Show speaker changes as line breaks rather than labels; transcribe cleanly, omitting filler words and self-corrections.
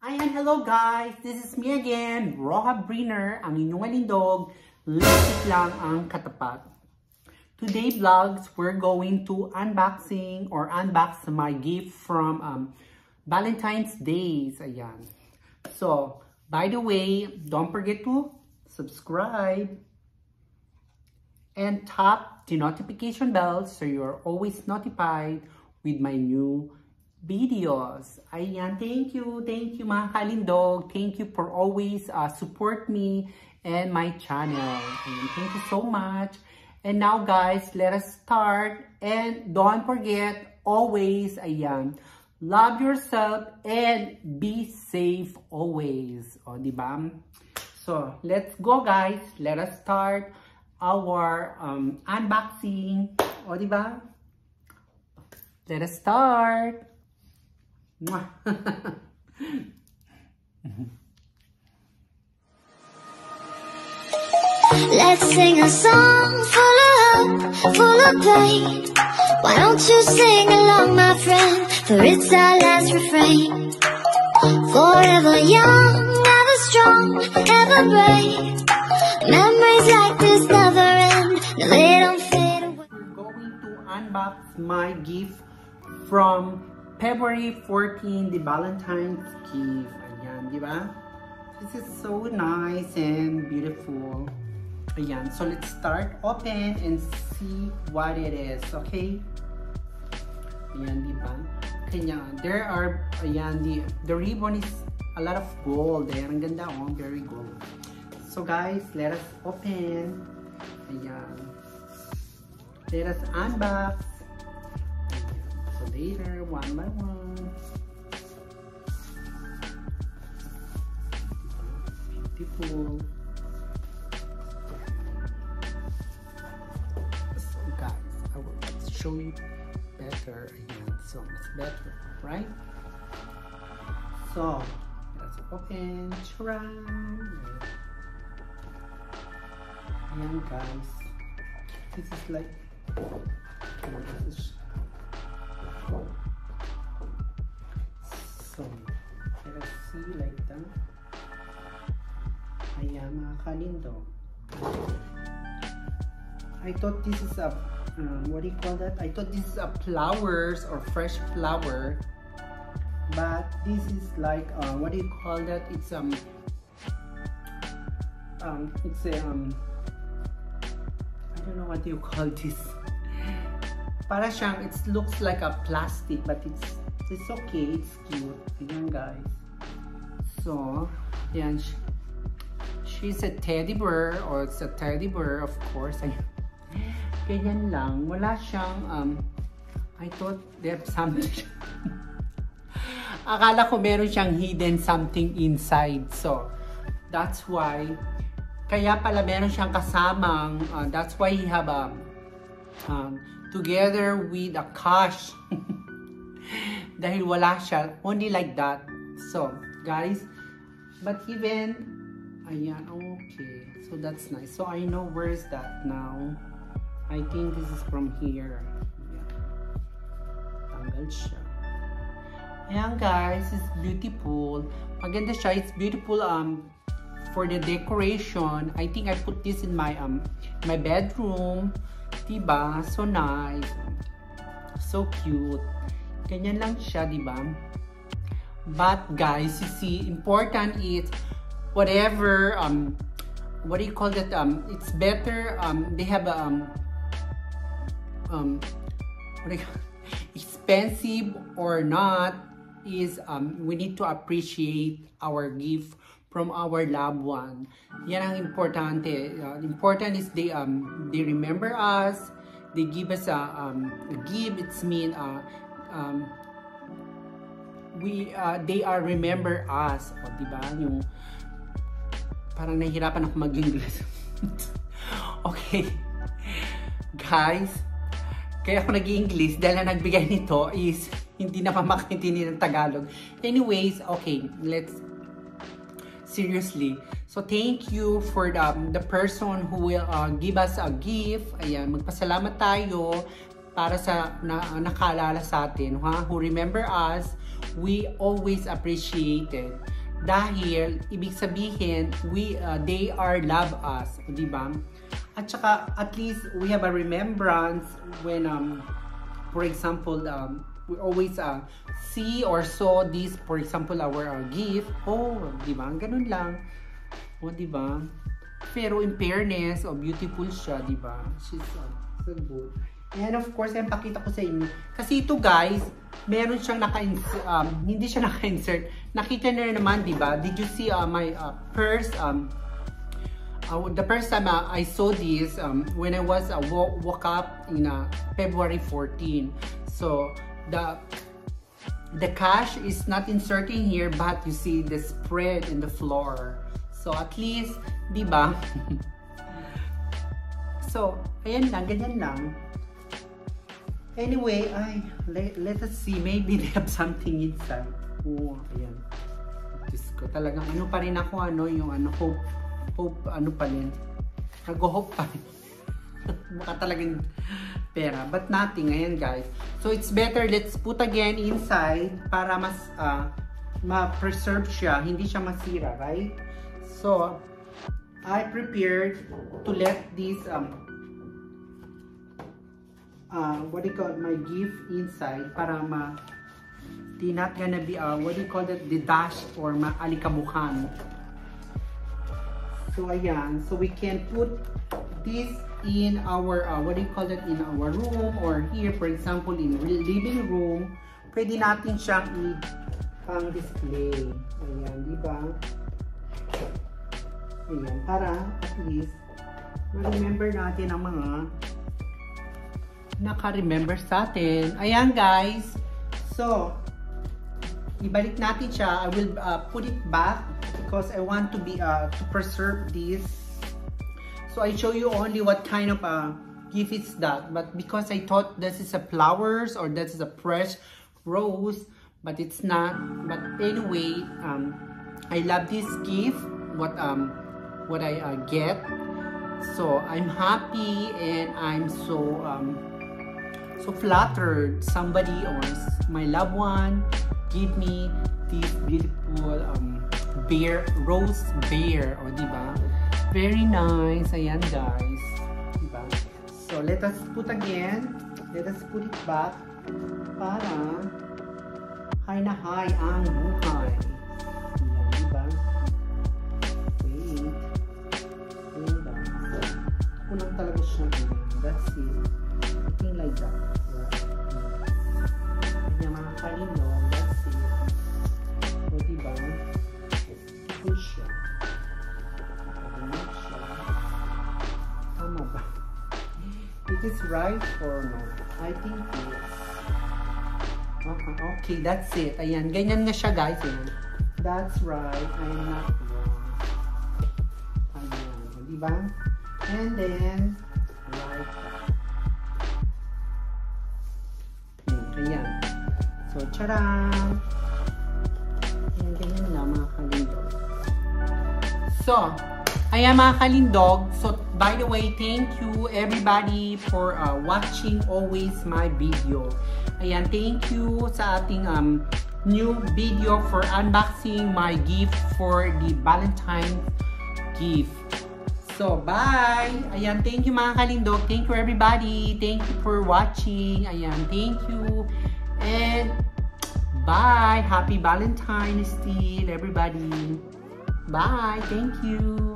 Ayan, hello guys! This is me again, Roha Briner, ang inyong alindog, lipstick lang ang katapat. Today vlogs, we're going to unbox my gift from Valentine's Days. Ayan. So, by the way, don't forget to subscribe and tap the notification bell so you're always notified with my new videos. Ayan, thank you mga kalindog. Thank you for always support me and my channel. Ayan, thank you so much. And now guys, let us start. And don't forget, always, ayan, love yourself and be safe always. O, diba? So, let's go guys. Let us start our unboxing. O, diba? Let us start.
Let's sing a song full of hope, full of pain. Why don't you sing along, my friend? For it's our last refrain. Forever young, ever strong, ever brave. Memories like this never end. No, they don't fade away.
We're going to unbox my gift from February 14, the Valentine's gift. Ayan, di ba? This is so nice and beautiful. Ayan, so let's start open and see what it is, okay? Ayan, di ba? Kanya, there are, ayan, the ribbon is a lot of gold. Ayan, ang ganda, oh, very gold. So guys, let us open. Ayan. Let us unbox. So later, one by one. Beautiful. So guys, I will show you better again. So much better, right? So let's open. Ayan guys. This is like so, let us see like that. Ayan mga kalindog. I thought this is a, what do you call that? I thought this is a flowers or fresh flower. But this is like, what do you call that? It's a, I don't know what you call this. Para siyang, it looks like a plastic, but it's okay, it's cute. Ayan guys. So, ayan, she's a teddy bear, or it's a teddy bear, of course. Ayan. Ganyan lang. Wala siyang, I thought they have something. Akala ko meron siyang hidden something inside. So, that's why, kaya pala meron siyang kasamang, that's why he have a, together with a cash. Dahil wala siya, only like that. So, guys, but even, ayan, okay. So, that's nice. So, I know where is that now. I think this is from here. Ayan. Tanggal siya. Ayan, guys, it's beautiful. Maganda siya. It's beautiful for the decoration. I think I put this in my my bedroom. Diba? So nice. So cute. Ganyan lang siya, diba? But guys, you see, important is whatever, what do you call that? It's better, they have, what do you call, expensive or not, is, we need to appreciate our gift from our loved one. Yan ang importante. Important is they remember us. They give us a gift. It's mean they are remember us. O, diba? Yung parang nahihirapan ako mag-English. Okay. Guys, kaya ako nag-English dahil na nagbigay nito is hindi na pamakintindi ng Tagalog. Anyways, okay, let's seriously. So, thank you for the person who will give us a gift. Ayan, magpasalamat tayo para sa nakaalala sa atin, who remember us, we always appreciate it. Dahil, ibig sabihin, they are love us. Diba? At saka, at least, we have a remembrance when, for example, we always see or saw this, for example, our gift. Oh, diba? Ganun lang. O, diba? Pero in fairness, beautiful siya, diba? She's so good. And of course, yung pakita ko sa inyo. Kasi ito guys, meron siyang hindi siya naka-insert. Nakita na naman, diba? Did you see my purse? The first time I saw this, when I was woke up in February 14. So, the cash is not inserting here, but you see the spread in the floor. So, at least, diba? So, ayan lang, ganyan lang. Anyway, let us see. Maybe they have something inside. Oh, ayan. Diyos ko, talagang ano pa rin ako, hope, ano pa rin. Nag-hope pa rin. Mukha talagang pera. But nothing, ayan guys. So, it's better, let's put again inside para mas, ma-preserve siya. Hindi siya masira, right? So, I prepared to let this, what do you call it, my gift inside para not gonna be what do you call it, the dash or maalikabukan. So ayan, so we can put this in our what do you call it, in our room or here, for example, in living room. Pwede natin siyang pang display. Ayan, di ba? Ayan, para at least ma-remember natin ang mga naka-remember sa atin. Ayan guys. So, ibalik natin siya. I will put it back because I want to preserve this. So, I show you only what kind of gift is that. But because I thought this is a flowers or this is a fresh rose, but it's not. But anyway, I love this gift. What I get. So, I'm happy and I'm so flattered somebody or my loved one give me this beautiful rose bear, o diba? Very nice. Ayan guys, diba? So let us put it back para high na high ang buhay. Ayan, diba? Wait, kulang talaga siya. That's it. Something like that. Yung mga kalindong, that's it. So, diba? Push siya. Pagod siya. Tama ba? It is right or no? I think yes. Okay, that's it. Ayan, ganyan nga siya guys. Ayan. That's right. I'm not wrong. Ayan, diba? And then, like that. Ayan. So, charan! Ayan, ganyan na mga kalindog. So, ayan mga kalindog. So, by the way, thank you everybody for watching always my video. Ayan, thank you sa ating new video for unboxing my gift for the Valentine's gift. So, bye! Ayan, thank you mga kalindog. Thank you everybody. Thank you for watching. Ayan, thank you. And, bye! Happy Valentine's still, everybody. Bye! Thank you!